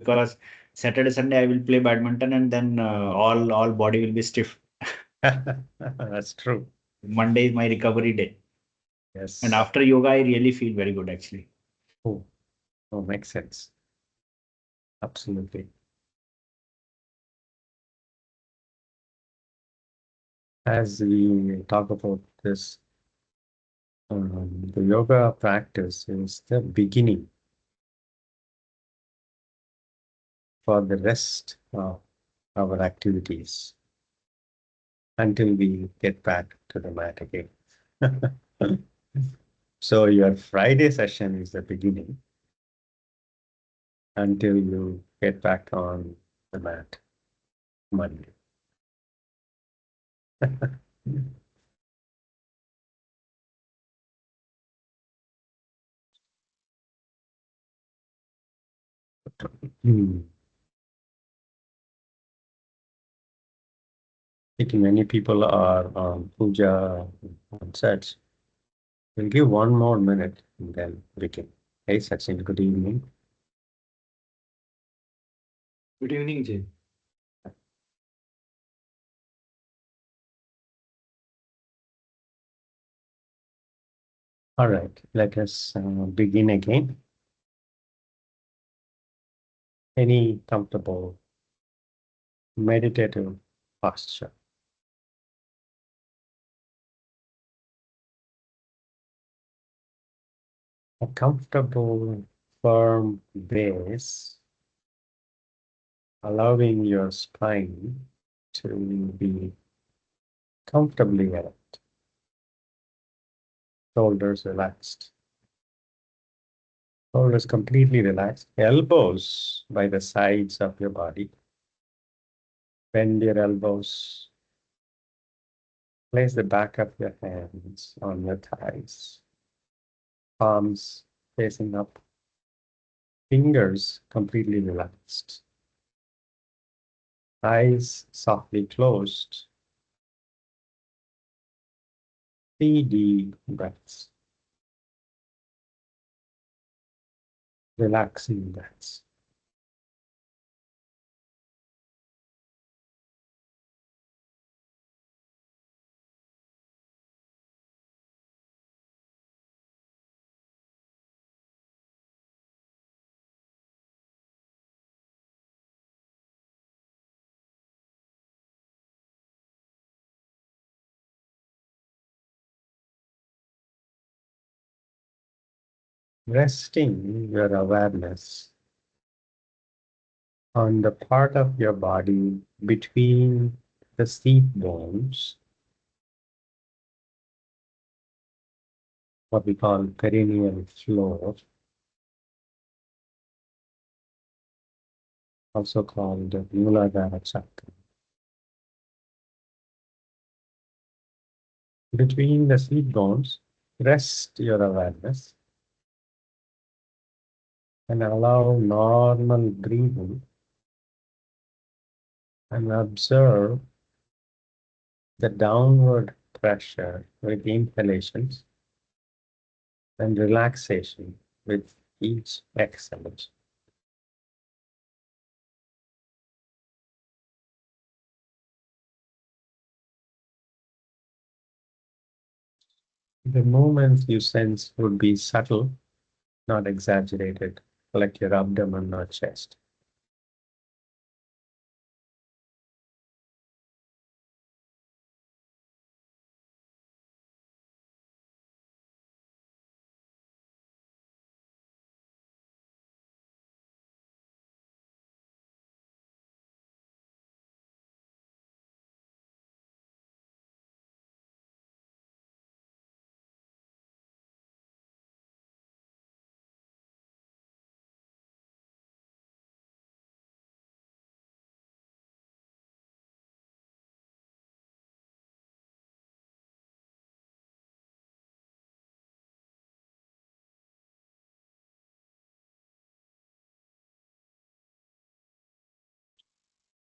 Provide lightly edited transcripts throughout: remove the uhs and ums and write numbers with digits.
because Saturday, Sunday I will play badminton and then all body will be stiff. That's true. Monday is my recovery day. Yes. And after yoga, I really feel very good actually. Oh, oh, makes sense. Absolutely. As we talk about this, the yoga practice is the beginning for the rest of our activities until we get back to the mat again. So your Friday session is the beginning until you get back on the mat Monday. Hmm. I think many people are on puja and such. We'll give one more minute and then we can. Hey, Sachin, good evening. Good evening, Jay. All right, let us begin again. Any comfortable meditative posture. A comfortable, firm base, allowing your spine to be comfortably erect. Shoulders relaxed. Shoulders completely relaxed. Elbows by the sides of your body. Bend your elbows. Place the back of your hands on your thighs. Palms facing up. Fingers completely relaxed. Eyes softly closed. 3 deep breaths. Relaxing breaths. Resting your awareness on the part of your body between the seat bones, what we call perineal floor, also called the Muladhara chakra. Between the seat bones, rest your awareness and allow normal breathing and observe the downward pressure with inhalations and relaxation with each exhalation. The movements you sense would be subtle, not exaggerated, like your abdomen or chest.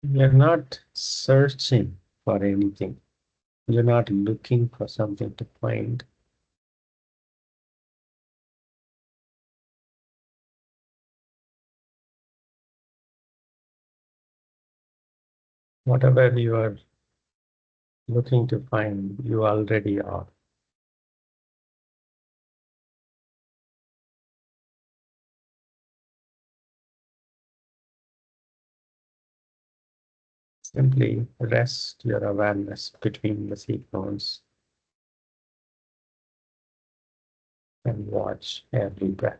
You're not searching for anything. You're not looking for something to find. Whatever you are looking to find, you already are. Simply rest your awareness between the sequence and watch every breath.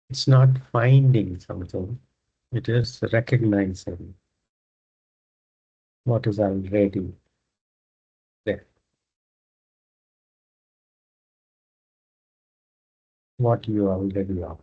It's not finding something, it is recognizing what is already there, what you already are.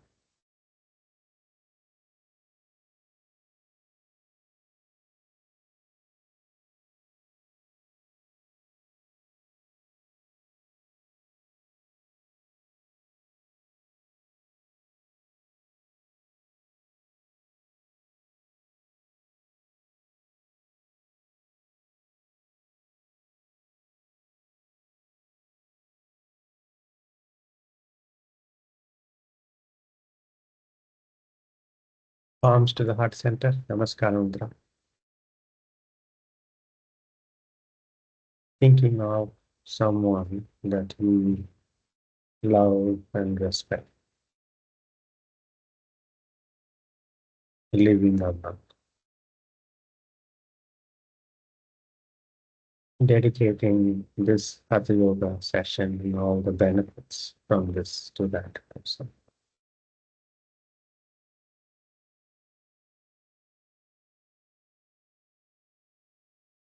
Palms to the heart center, Namaskara Mudra. Thinking of someone that we love and respect, living or not. Dedicating this Hatha Yoga session and all the benefits from this to that person.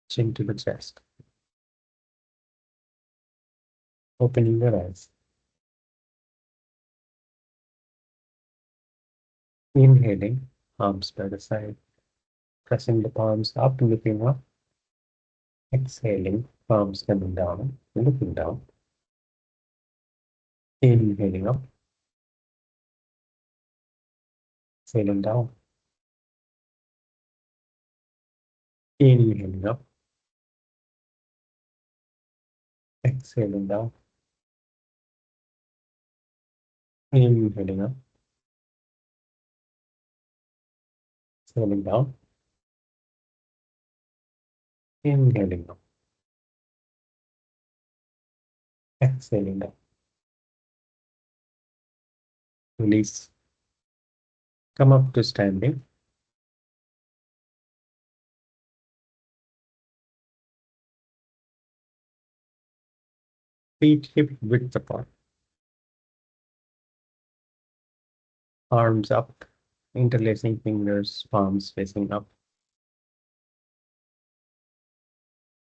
Chin to the chest. Opening your eyes. Inhaling, arms by the side. Pressing the palms up, looking up. Exhaling, palms coming down, looking down. Inhaling up. Exhaling down. Inhaling up. Exhaling down. Inhaling up. Exhaling down. Inhaling up. Exhaling down. Release. Come up to standing. Feet hip width apart. Arms up. Interlacing fingers, palms facing up.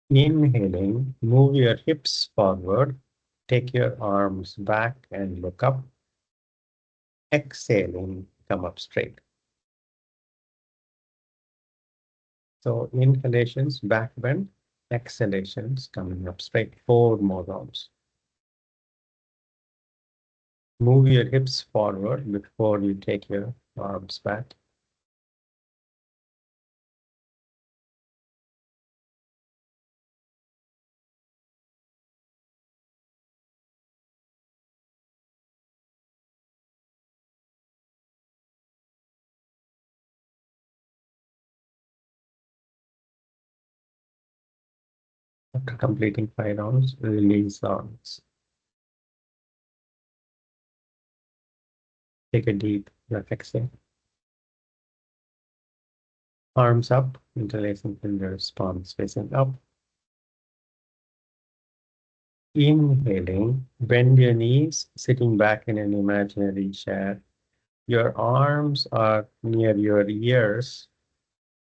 Inhaling, move your hips forward. Take your arms back and look up. Exhaling, come up straight. So inhalations, back bend. Exhalations, coming up straight. 4 more rounds. Move your hips forward before you take your arms back. After completing 5 rounds, release arms. Take a deep breath, exhale. Arms up, interlacing fingers, palms facing up. Inhaling, bend your knees, sitting back in an imaginary chair. Your arms are near your ears.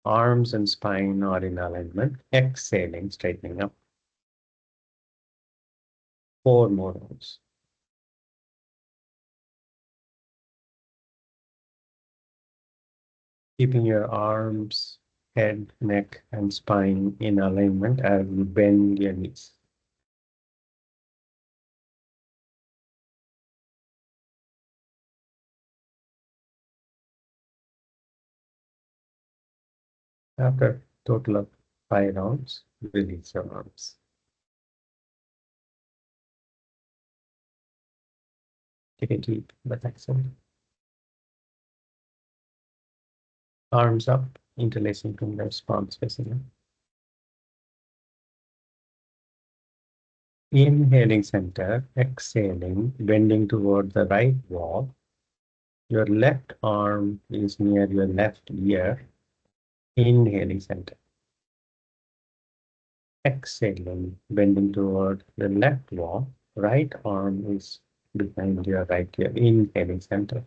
Arms and spine are in alignment. Exhaling, straightening up. 4 more rounds. Keeping your arms, head, neck, and spine in alignment as you bend your knees. After total of 5 rounds, release your arms. Take a deep breath, exhale. Arms up, interlacing fingers, palms facing up. Inhaling center, exhaling, bending toward the right wall. Your left arm is near your left ear. Inhaling center. Exhaling, bending toward the left wall. Right arm is behind your right ear. Inhaling center.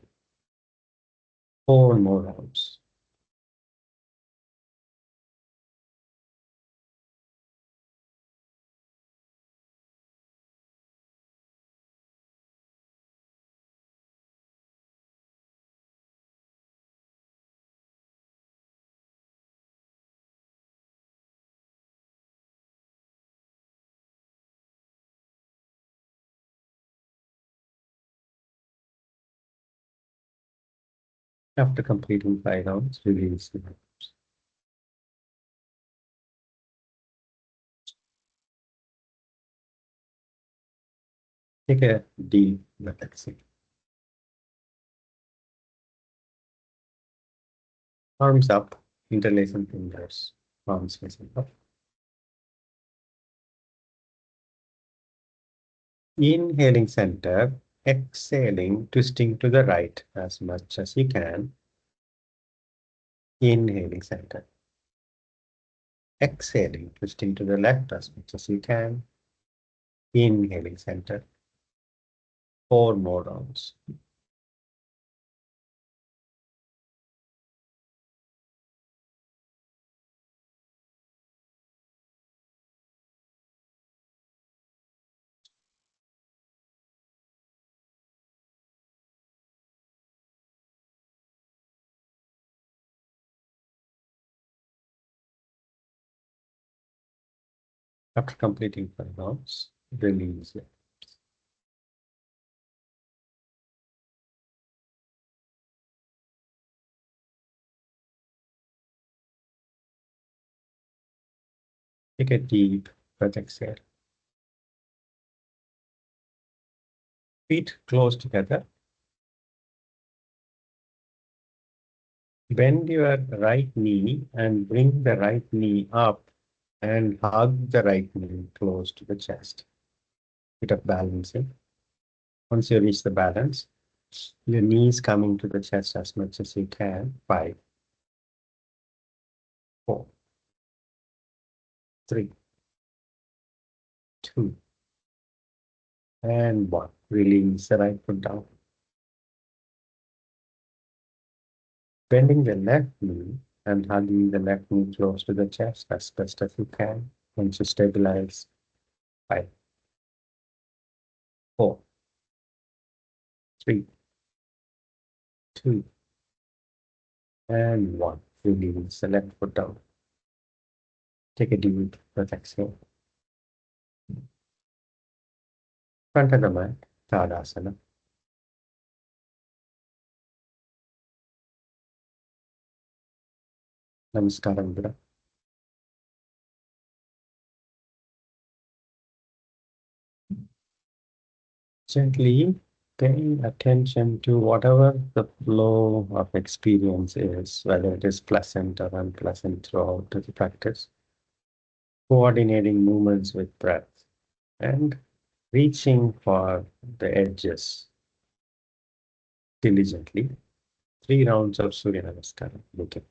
4 more rounds. After completing 5 rounds, release the arms. Take a deep breath, exhale. Arms up, interlacing fingers, palms facing up. Inhaling center, exhaling, twisting to the right as much as you can. Inhaling center. Exhaling, twisting to the left as much as you can. Inhaling center. 4 more rounds. After completing 5 rounds, release it. Take a deep breath, exhale. Feet close together. Bend your right knee and bring the right knee up and hug the right knee close to the chest. Bit of balancing. Once you reach the balance, your knees coming to the chest as much as you can. 5, 4, 3, 2, and 1. Release the right foot down. Bending the left knee and hugging the left knee close to the chest as best as you can. Once you stabilize, 5, 4, 3, 2, and 1. Release the left foot down. Take a deep breath, exhale. Front of the mat, Dandasana. Namaskaram. Gently paying attention to whatever the flow of experience is, whether it is pleasant or unpleasant throughout the practice, coordinating movements with breath and reaching for the edges diligently. 3 rounds of Surya Namaskara. Looking.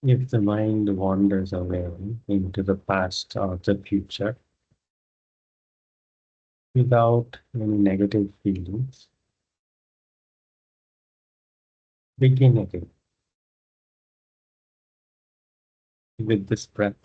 If the mind wanders away into the past or the future without any negative feelings, begin again with this breath.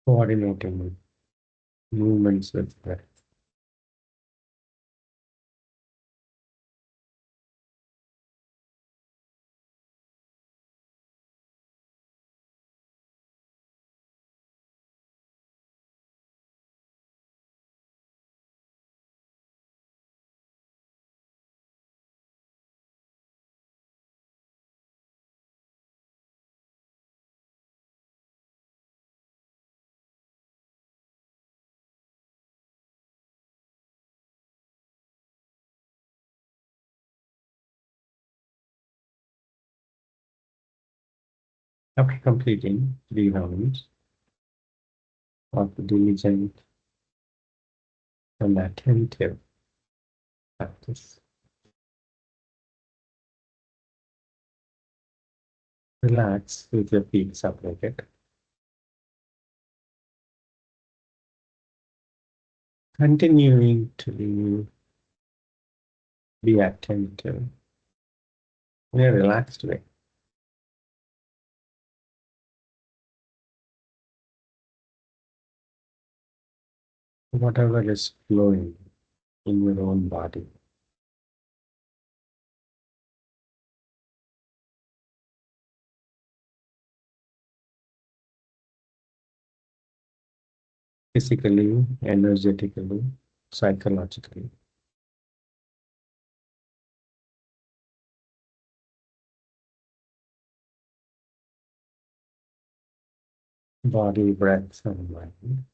Coordinating movements with breath. After completing 3 rounds of diligent and attentive practice, relax with your feet separated, continuing to be attentive in a relaxed way. Whatever is flowing in your own body. Physically, energetically, psychologically. Body, breath, and mind.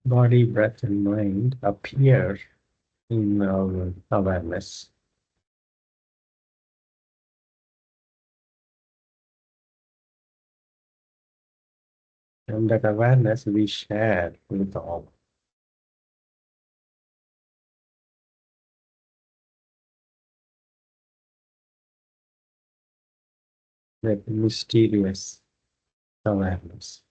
Body, breath, and mind appear in our awareness. And that awareness we share with all. That mysterious awareness.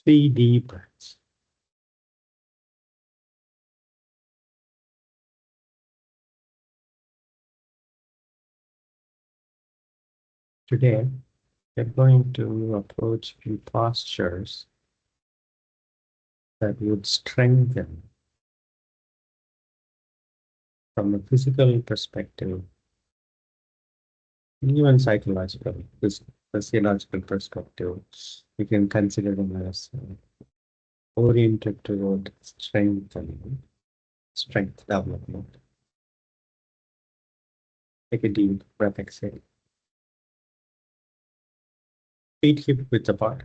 Three deep breaths. Today, we're going to approach few postures that would strengthen from a physical perspective, even psychological physiological perspective, you can consider them as oriented toward strength development. Take a deep breath, exhale. Feet hip width apart.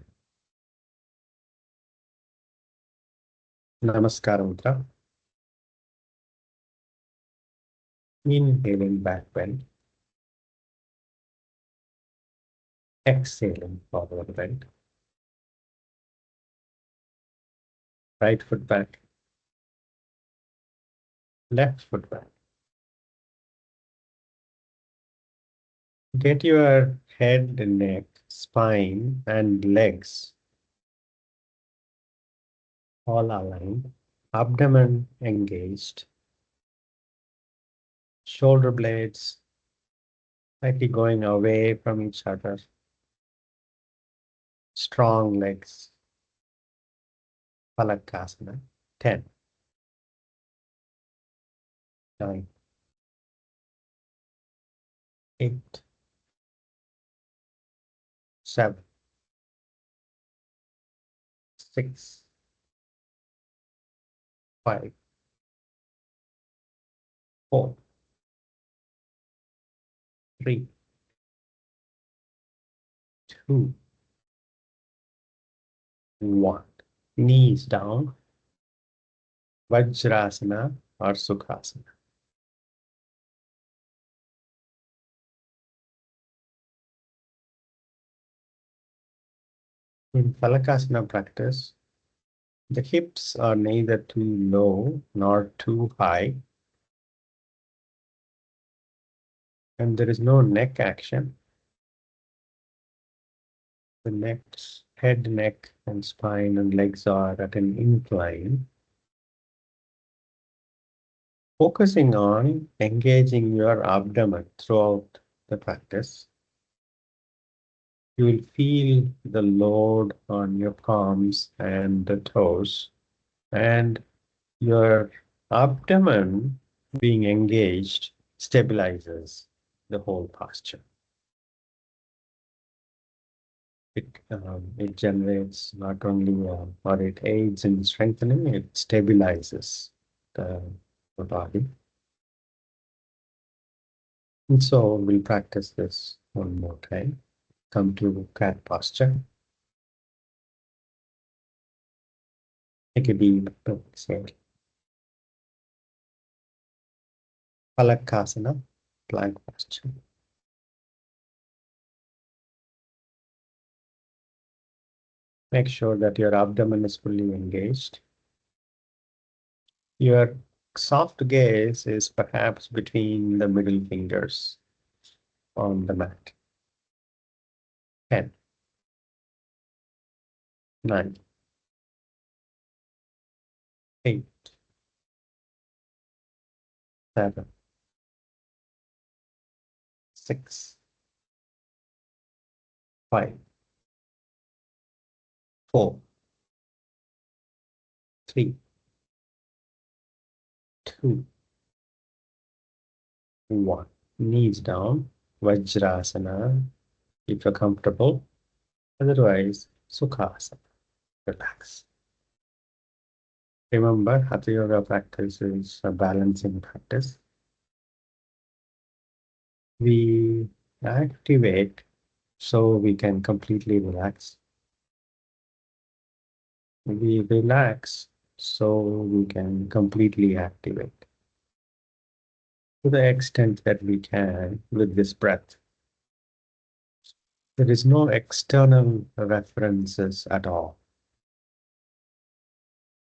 Namaskara Mudra. Inhaling back bend. Exhaling forward bend. Right foot back. Left foot back. Get your head, neck, spine, and legs all aligned. Abdomen engaged. Shoulder blades slightly going away from each other. Strong legs. Phalakasana. 10, 9, 8, 7, 6, 5, 4, 3, 2, 1. Knees down. Vajrasana or Sukhasana. In Phalakasana practice, the hips are neither too low nor too high, and there is no neck action. The head, neck, and spine and legs are at an incline. Focusing on engaging your abdomen throughout the practice, you will feel the load on your palms and the toes, and your abdomen being engaged stabilizes the whole posture. It generates not only, or it aids in strengthening, it stabilizes the body. And so we'll practice this one more time. Come to cat posture. Take a deep exhale. Phalakasana, plank posture. Make sure that your abdomen is fully engaged. Your soft gaze is perhaps between the middle fingers on the mat. 10, 9, 8, 7, 6, 5, 4, 3, 2, 1. Knees down, Vajrasana, if you're comfortable. Otherwise, Sukhasana. Relax. Remember, Hatha Yoga practice is a balancing practice. We activate so we can completely relax. We relax so we can completely activate to the extent that we can with this breath. There is no external references at all.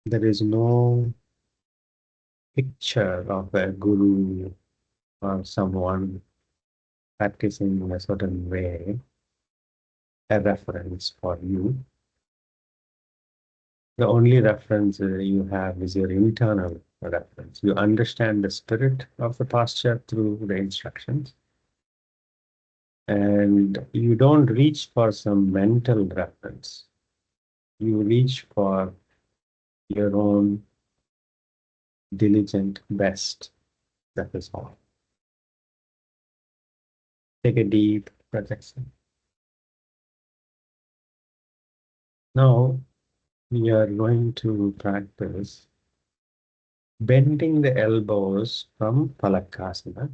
There is no picture of a guru or someone practicing in a certain way, a reference for you. The only reference you have is your internal reference. You understand the spirit of the posture through the instructions. And you don't reach for some mental reference. You reach for your own diligent best. That is all. Take a deep breath. Now we are going to practice bending the elbows from Phalakasana.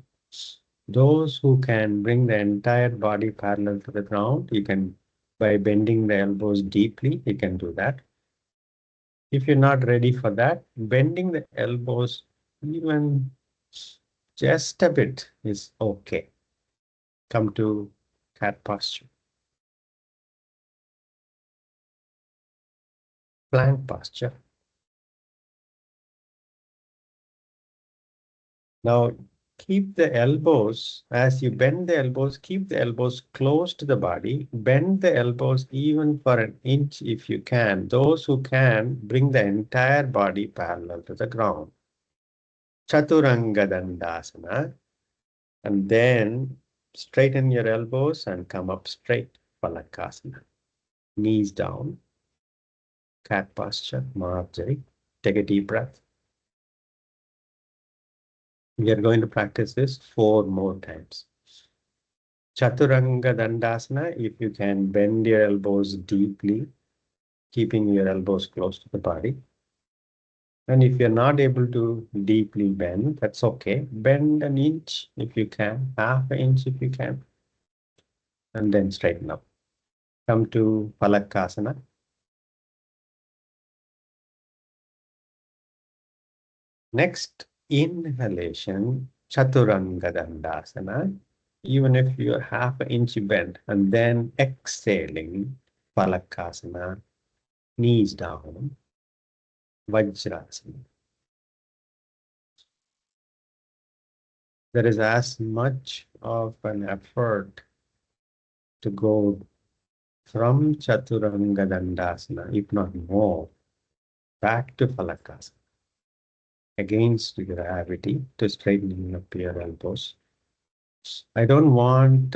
Those who can bring the entire body parallel to the ground, you can, by bending the elbows deeply, you can do that. If you're not ready for that, bending the elbows even just a bit is okay. Come to cat posture. Plank posture. Now, keep the elbows, as you bend the elbows, keep the elbows close to the body. Bend the elbows even for an inch if you can. Those who can, bring the entire body parallel to the ground. Chaturanga Dandasana. And then straighten your elbows and come up straight. Phalakasana. Knees down. Cat posture. Marajari. Take a deep breath. We are going to practice this 4 more times. Chaturanga Dandasana, if you can bend your elbows deeply, keeping your elbows close to the body. And if you're not able to deeply bend, that's okay. Bend an inch if you can, half an inch if you can, and then straighten up. Come to Phalakasana. Next, inhalation, Chaturanga Dandasana, even if you're half an inch bent, and then exhaling, Phalakasana, knees down, Vajrasana. There is as much of an effort to go from Chaturanga Dandasana, if not more, back to Phalakasana, against gravity, to straightening up your elbows. I don't want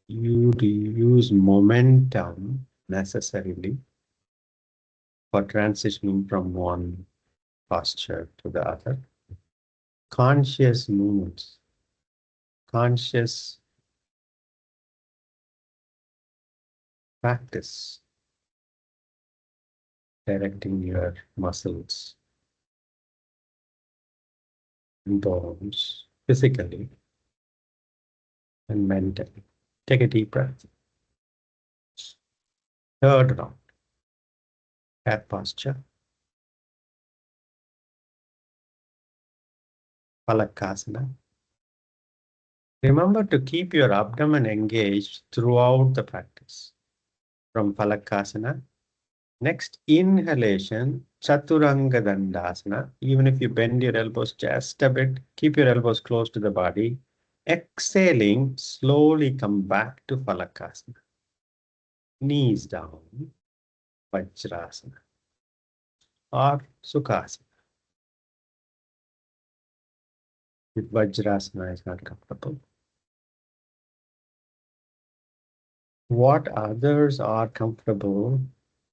you to use momentum necessarily for transitioning from one posture to the other. Conscious movements, conscious practice, directing your muscles and bones physically and mentally. Take a deep breath. Third round, cat posture, Phalakasana. Remember to keep your abdomen engaged throughout the practice. From Phalakasana, next inhalation, Chaturanga Dandasana. Even if you bend your elbows just a bit, keep your elbows close to the body. Exhaling, slowly come back to Phalakasana. Knees down, Vajrasana or Sukhasana. If Vajrasana is not comfortable. What others are comfortable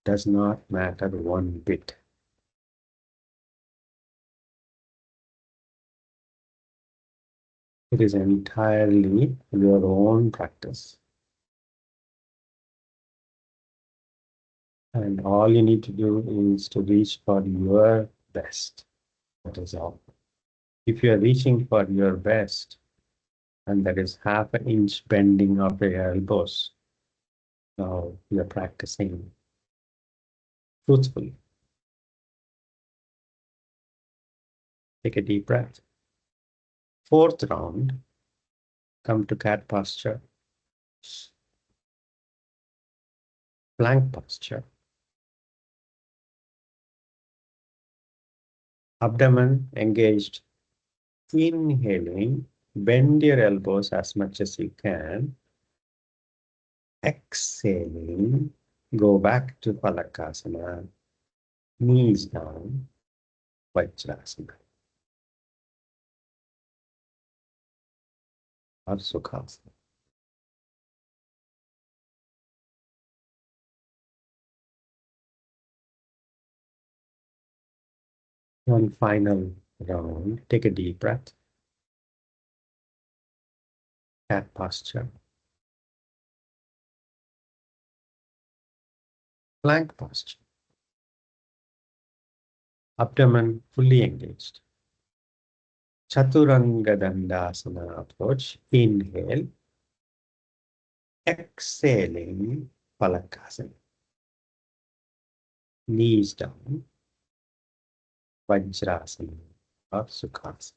does not matter one bit. It is entirely your own practice. And all you need to do is to reach for your best. That is all. If you are reaching for your best, and that is half an inch bending of your elbows, now you're practicing truthfully. Take a deep breath. Fourth round, come to cat posture, plank posture. Abdomen engaged. Inhaling, bend your elbows as much as you can. Exhaling, go back to Phalakasana, knees down, Vajrasana or Sukhasana. One final round. Take a deep breath. Cat posture. Plank posture. Abdomen fully engaged. Chaturanga Dandasana approach. Inhale. Exhaling Phalakasana. Knees down. Vajrasana or Sukhasana.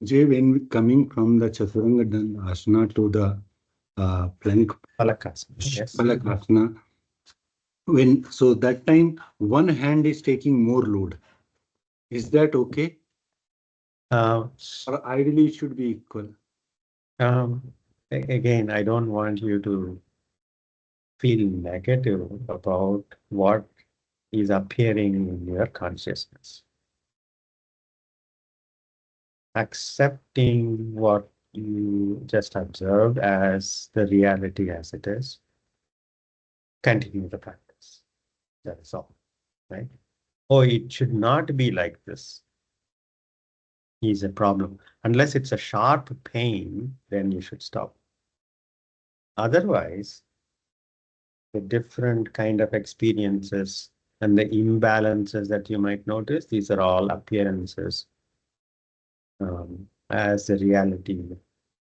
Jay, when coming from the Chaturanga Dandasana to the plank Phalakasana. Yes. Phalakasana, so that time one hand is taking more load. Is that okay? Or ideally it should be equal. Again, I don't want you to feel negative about what is appearing in your consciousness. Accepting what you just observed as the reality as it is. Continue the practice. That is all, right? Oh, it should not be like this is a problem. Unless it's a sharp pain, then you should stop. Otherwise, the different kind of experiences and the imbalances that you might notice, these are all appearances as the reality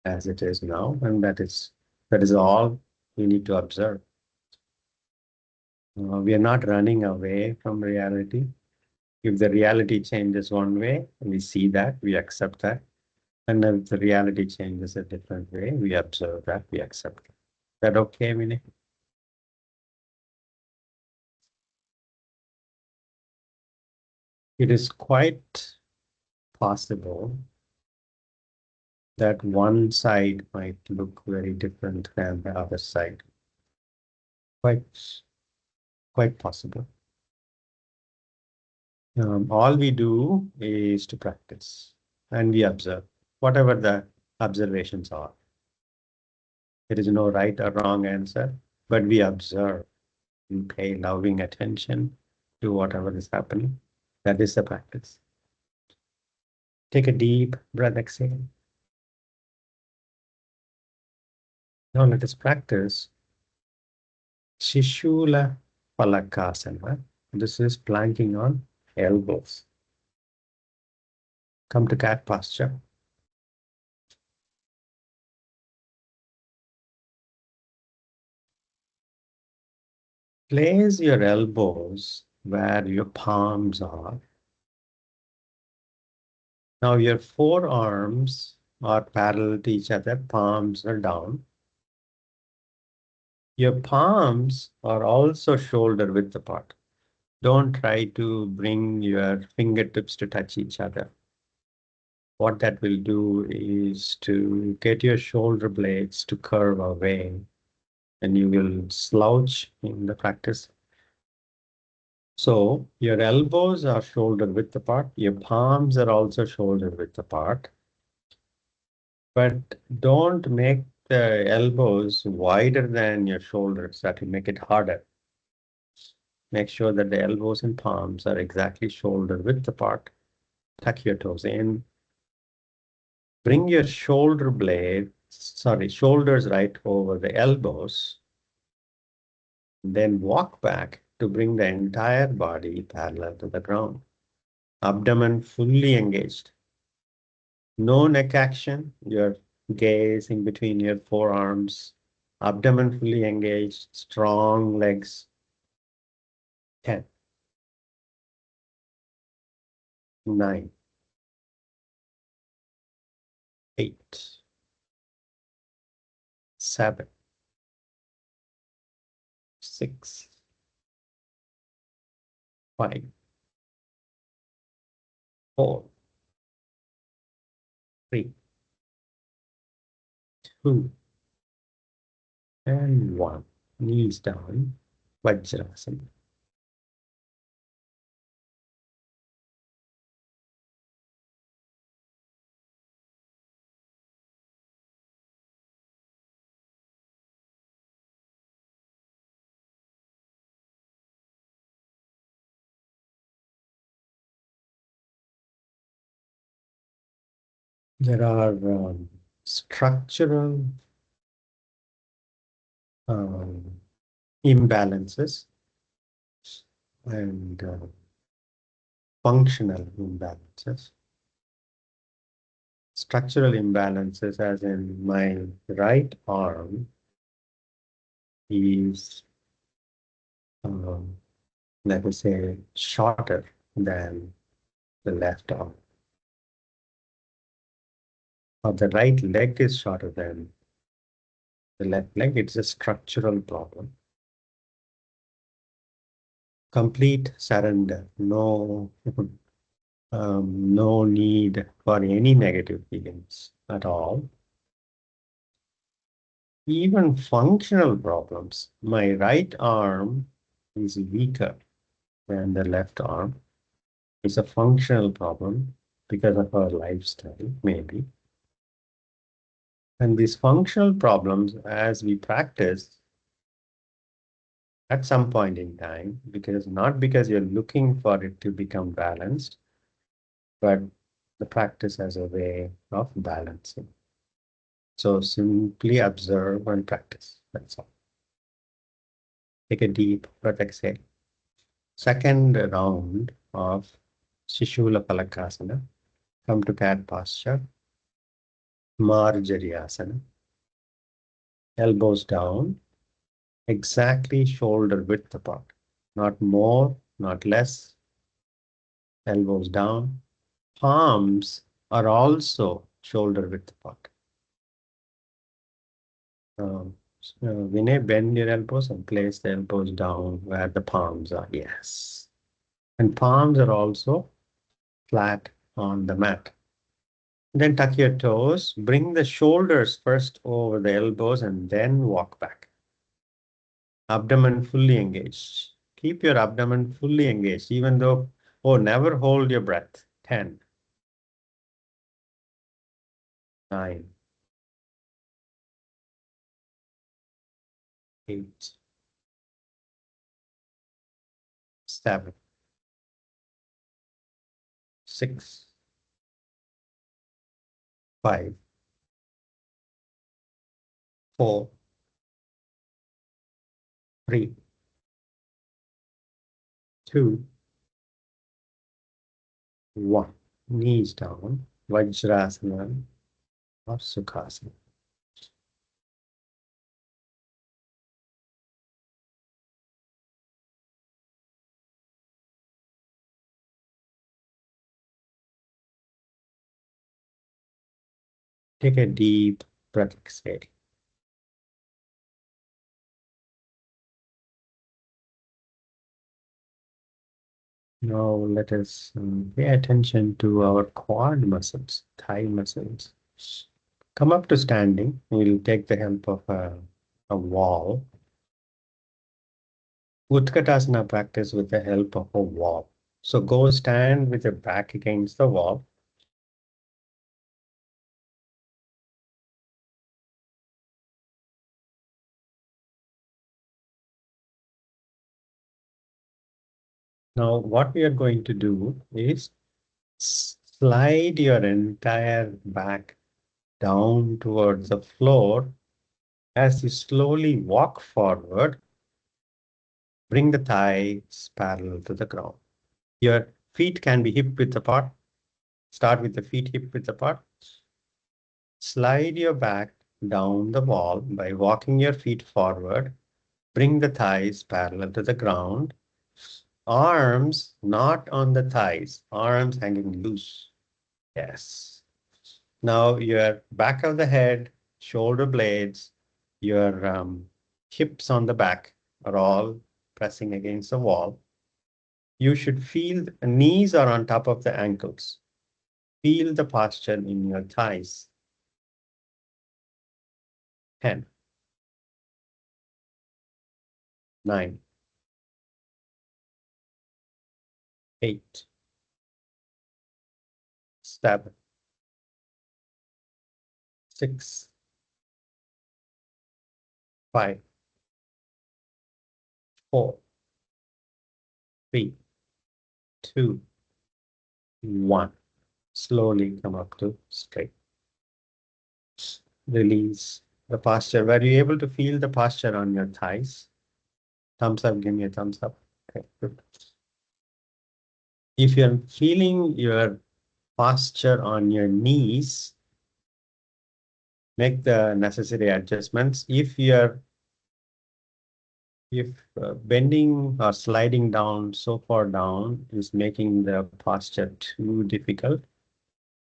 as it is now, and that is all we need to observe. We are not running away from reality. If the reality changes one way, we see that, we accept that. And if the reality changes a different way, we observe that, we accept that. Is that okay, Vinay? It is quite possible that one side might look very different than the other side. Quite possible. All we do is to practice and we observe whatever the observations are. There is no right or wrong answer, but we observe. We pay loving attention to whatever is happening. That is the practice. Take a deep breath, exhale. Now let us practice Sishula Phalakasana. This is planking on elbows. Come to cat posture. Place your elbows where your palms are. Now your forearms are parallel to each other, palms are down. Your palms are also shoulder width apart. Don't try to bring your fingertips to touch each other. What that will do is to get your shoulder blades to curve away, and you will slouch in the practice. So your elbows are shoulder width apart. Your palms are also shoulder width apart. But don't make the elbows wider than your shoulders. That will make it harder. Make sure that the elbows and palms are exactly shoulder width apart. Tuck your toes in. Bring your shoulders right over the elbows. Then walk back to bring the entire body parallel to the ground. Abdomen fully engaged. No neck action. You're gazing between your forearms. Abdomen fully engaged. Strong legs. 10, 9, 8, 7, 6, 5, 4, 3, 2, and 1. Knees down. Vajrasana. There are structural imbalances and functional imbalances. Structural imbalances, as in my right arm is, let us say, shorter than the left arm, or the right leg is shorter than the left leg. It's a structural problem. Complete surrender. No, no need for any negative feelings at all. Even functional problems. My right arm is weaker than the left arm. It's a functional problem because of our lifestyle, maybe. And these functional problems, as we practice, at some point in time, not because you're looking for it to become balanced, but the practice as a way of balancing. So simply observe and practice. That's all. Take a deep breath, exhale. Second round of Sishula Phalakasana. Come to cat posture. Marajariasana. Elbows down, exactly shoulder width apart. Not more, not less. Elbows down. Palms are also shoulder width apart. Vinay, bend your elbows and place the elbows down where the palms are. Yes. And palms are also flat on the mat. Then tuck your toes. Bring the shoulders first over the elbows and then walk back. Abdomen fully engaged. Keep your abdomen fully engaged, even though, never hold your breath. 10, 9, 8, 7, 6, 5, 4, 3, 2, 1. Knees down, Vajrasana or Sukhasana. Take a deep breath, exhale. Now let us pay attention to our quad muscles, thigh muscles. Come up to standing. We'll take the help of a wall. Utkatasana practice with the help of a wall. So go stand with your back against the wall. Now what we are going to do is slide your entire back down towards the floor. As you slowly walk forward, bring the thighs parallel to the ground. Your feet can be hip width apart. Start with the feet hip width apart. Slide your back down the wall by walking your feet forward. Bring the thighs parallel to the ground. Arms not on the thighs, arms hanging loose. Yes. Now your back of the head, shoulder blades, your hips on the back are all pressing against the wall. You should feel the knees are on top of the ankles. Feel the posture in your thighs. 10, 9, 8, 7, 6, 5, 4, 3, 2, 1. Slowly come up to straight. Release the posture. Were you able to feel the posture on your thighs? Thumbs up, give me a thumbs up. Okay, good. If you're feeling your posture on your knees, make the necessary adjustments. If bending or sliding down so far down is making the posture too difficult,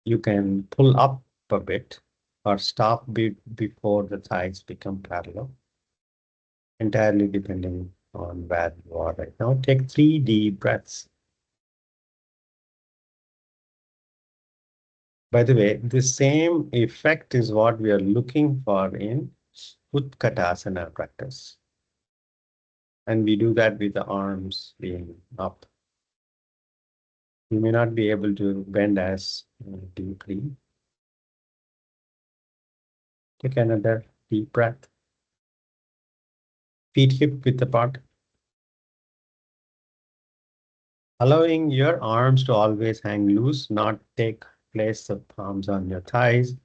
you can pull up a bit or stop before the thighs become parallel, entirely depending on where you are right now. Take 3 deep breaths. By the way, the same effect is what we are looking for in Utkatasana practice. And we do that with the arms being up. You may not be able to bend as deeply. Take another deep breath. Feet hip width apart. Allowing your arms to always hang loose, not take place of palms on your thighs.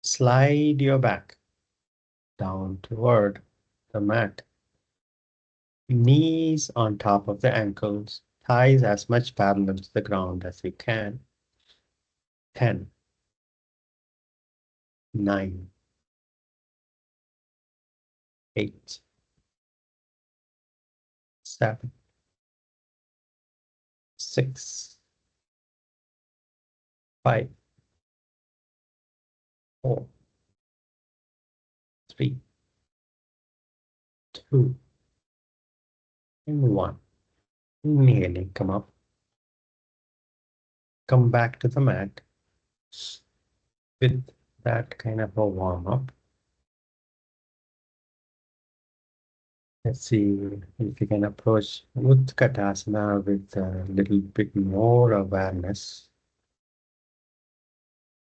Slide your back down toward the mat. Knees on top of the ankles, thighs as much parallel to the ground as you can. 10, 9, 8, 7, 6, 5, 4, 3, 2, and 1. Inhaling, come up. Come back to the mat with that kind of a warm up. Let's see if you can approach Utkatasana with a little bit more awareness.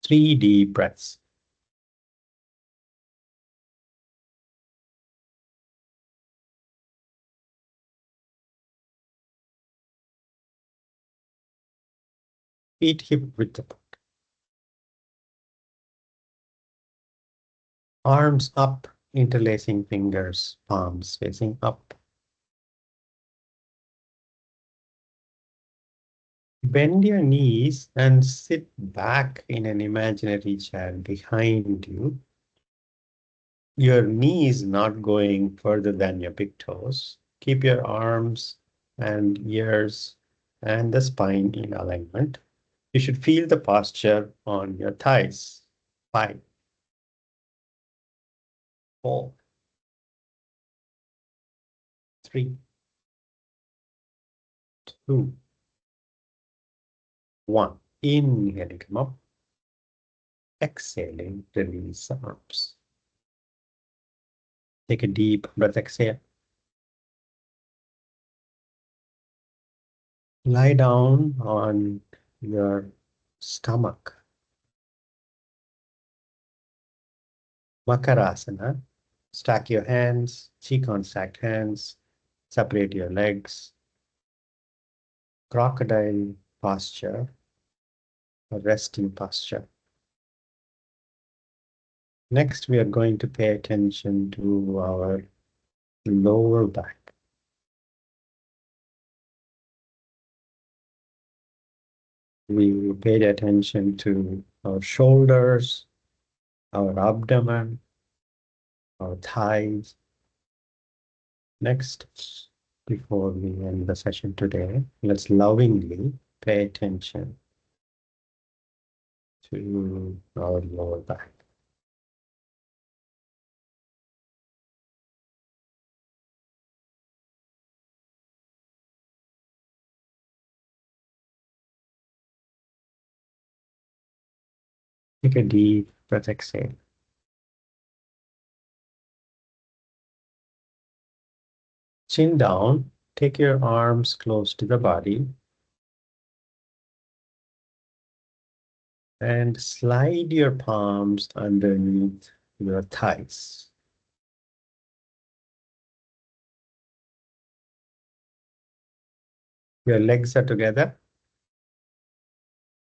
3 deep breaths. Feet hip width apart. Arms up, interlacing fingers, palms facing up. Bend your knees and sit back in an imaginary chair behind you. Your knee is not going further than your big toes. Keep your arms and ears and the spine in alignment. You should feel the posture on your thighs. 5, 4, 3, 2, 1. Inhaling, come up. Exhaling, release the arms. Take a deep breath, exhale. Lie down on your stomach. Makarasana. Stack your hands, cheek on stacked hands. Separate your legs. Crocodile posture, or resting posture. Next, we are going to pay attention to our lower back. We paid attention to our shoulders, our abdomen, our thighs. Next, before we end the session today, let's lovingly pay attention to our lower back. Take a deep breath, exhale. Chin down, take your arms close to the body and slide your palms underneath your thighs. Your legs are together,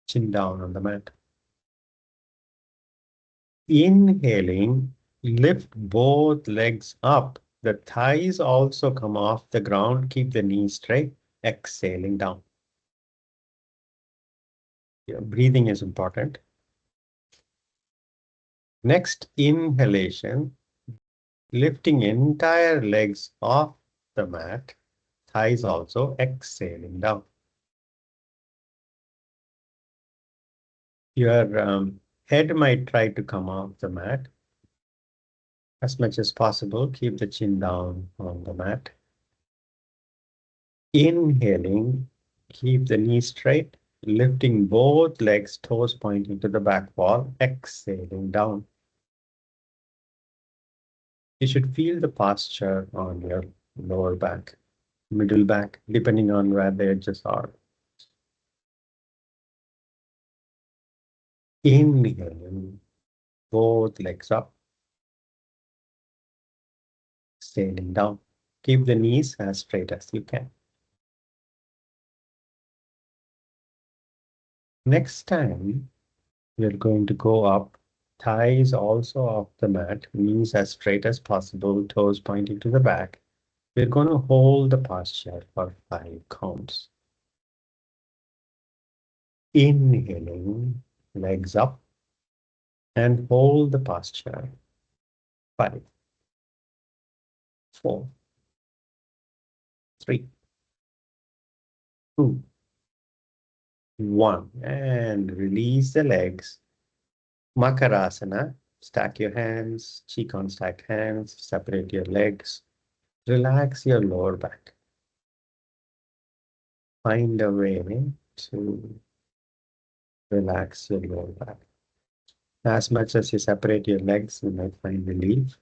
chin down on the mat. Inhaling, lift both legs up The thighs also come off the ground. Keep the knees straight, exhaling down. Your breathing is important. Next inhalation, lifting entire legs off the mat, thighs also exhaling down. Your head might try to come off the mat. As much as possible, keep the chin down on the mat. Inhaling, keep the knees straight, lifting both legs, toes pointing to the back wall, exhaling down. You should feel the posture on your lower back, middle back, depending on where the edges are. Inhaling, both legs up, exhaling down. Keep the knees as straight as you can. Next time, we're going to go up, thighs also off the mat, knees as straight as possible, toes pointing to the back. We're going to hold the posture for 5 counts. Inhaling, legs up, and hold the posture. 5, 4, 3, 2, 1, and release the legs. Makarasana, stack your hands, cheek on stacked hands, separate your legs, relax your lower back. Find a way to relax your lower back. As much as you separate your legs, you might find relief.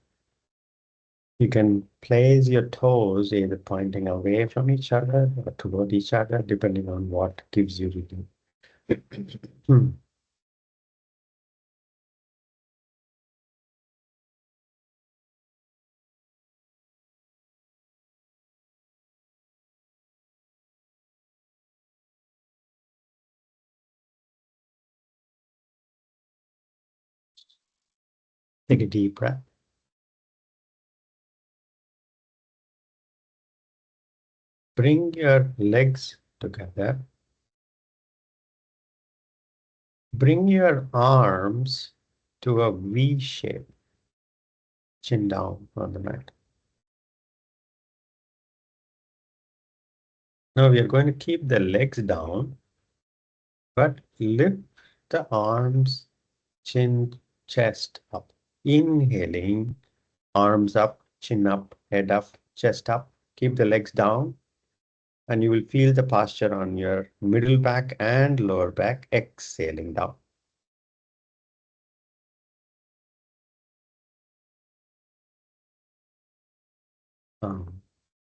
You can place your toes either pointing away from each other or toward each other, depending on what gives you relief. Take a deep breath. Bring your legs together. Bring your arms to a V shape, chin down on the mat. Now we are going to keep the legs down, but lift the arms, chin, chest up. Inhaling, arms up, chin up, head up, chest up. Keep the legs down, and you will feel the posture on your middle back and lower back, exhaling down.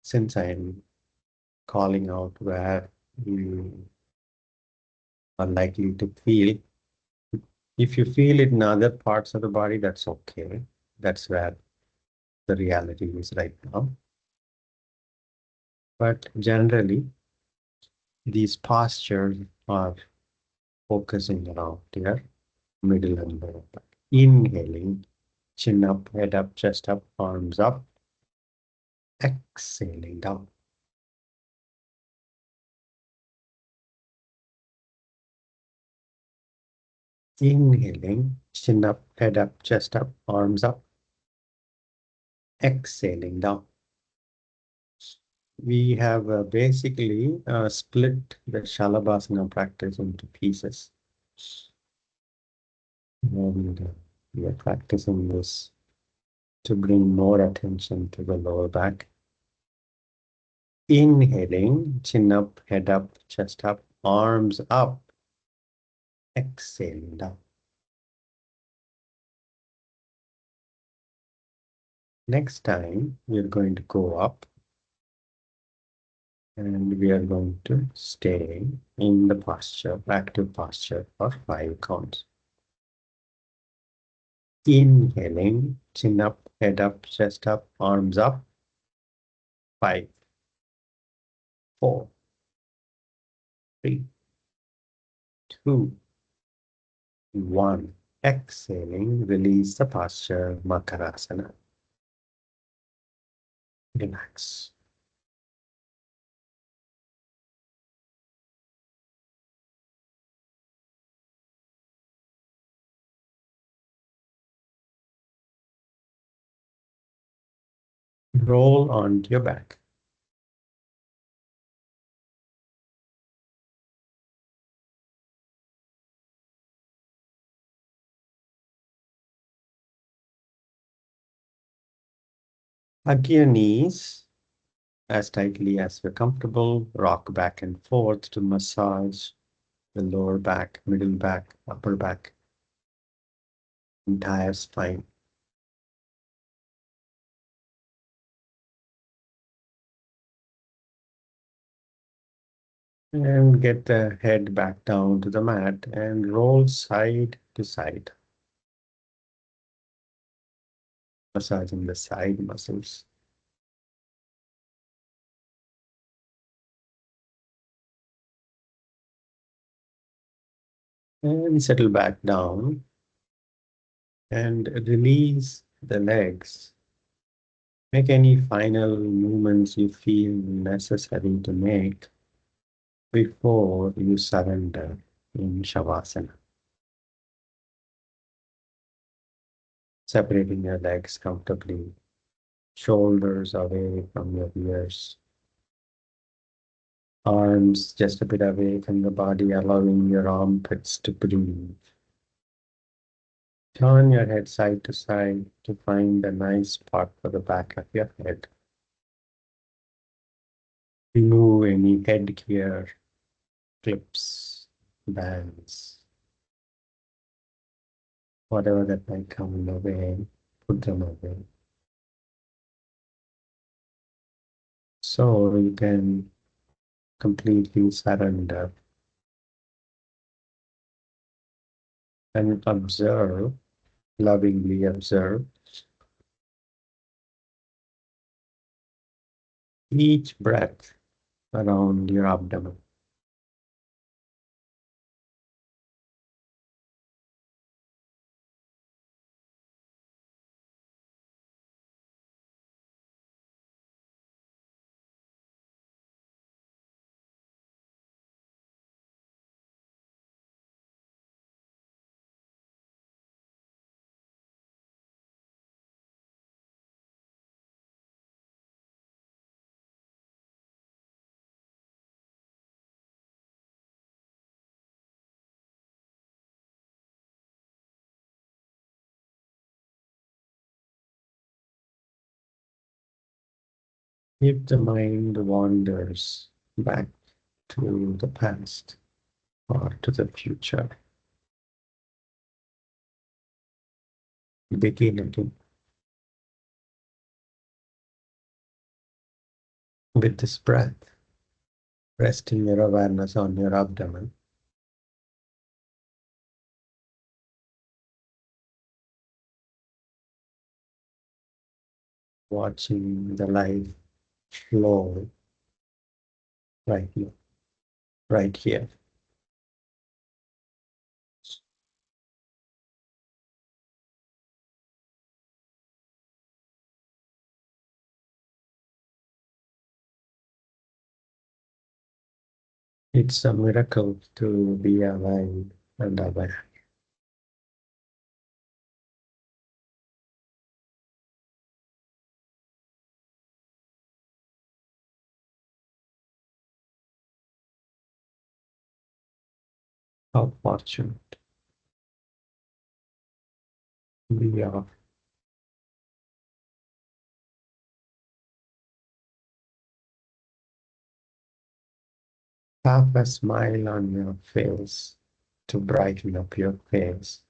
Since I'm calling out where you are likely to feel, if you feel it in other parts of the body, that's okay. That's where the reality is right now. But generally, these postures are focusing around here, middle and lower back. Inhaling, chin up, head up, chest up, arms up. Exhaling down. Inhaling, chin up, head up, chest up, arms up. Exhaling down. We have basically split the Salabasana practice into pieces. And we are practicing this to bring more attention to the lower back. Inhaling, chin up, head up, chest up, arms up. Exhaling down. Next time, we are going to go up. And we are going to stay in the posture, active posture for 5 counts. Inhaling, chin up, head up, chest up, arms up. 5, 4, 3, 2, 1. Exhaling, release the posture, Makarasana. Relax. Roll onto your back. Hug your knees as tightly as you're comfortable. Rock back and forth to massage the lower back, middle back, upper back, entire spine. And get the head back down to the mat and roll side to side, massaging the side muscles. And settle back down and release the legs. Make any final movements you feel necessary to make before you surrender in Shavasana. Separating your legs comfortably, shoulders away from your ears, arms just a bit away from the body, allowing your armpits to breathe. Turn your head side to side to find a nice spot for the back of your head. Remove any headgear, clips, bands, whatever that might come in the way, put them away. So you can completely surrender and observe, lovingly observe each breath around your abdomen. If the mind wanders back to the past or to the future, begin again with this breath, resting your awareness on your abdomen. Watching the life flow right here, right here. It's a miracle to be alive and aware. How fortunate we are. Have a smile on your face to brighten up your face,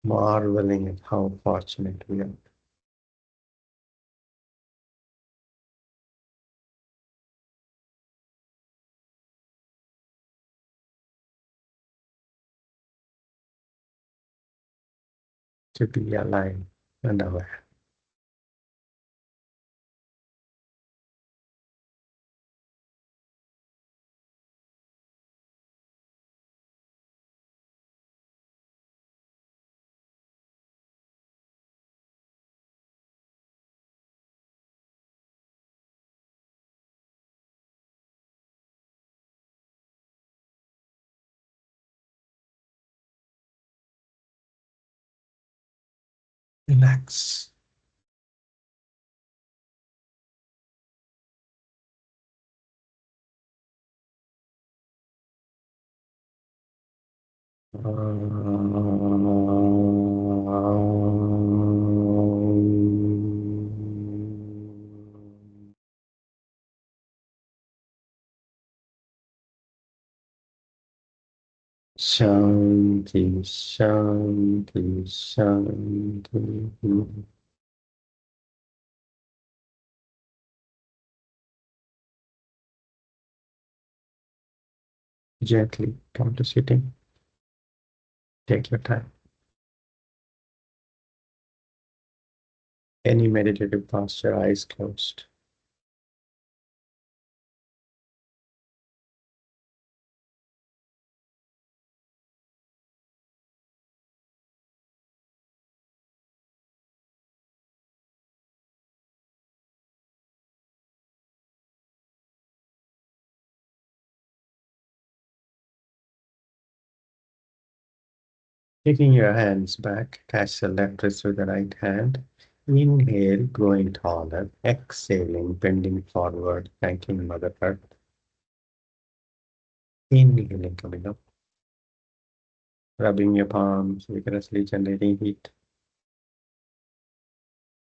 marveling at how fortunate we are. To be alive and aware. Relax. Shanti, Shanti, Shanti. Gently come to sitting. Take your time. Any meditative posture, eyes closed. Taking your hands back, catch the left wrist with the right hand. Inhale, growing taller. Exhaling, bending forward, thanking Mother Earth. Inhaling, coming up. Rubbing your palms, vigorously generating heat.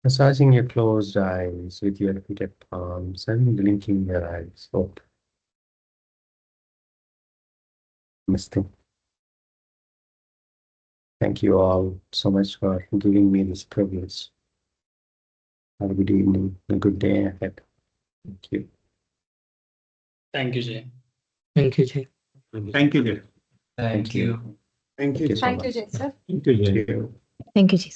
Massaging your closed eyes with your heated palms and blinking your eyes open. Namaste. Thank you all so much for giving me this privilege. Have a good evening, a good day ahead. Thank you. Thank you, Jay. Thank you, Jay. Thank you, Jay. Thank you. Thank you. Thank you so Thank you, much. Jay, sir. Thank you, Jay. Thank you. Thank you, Jay.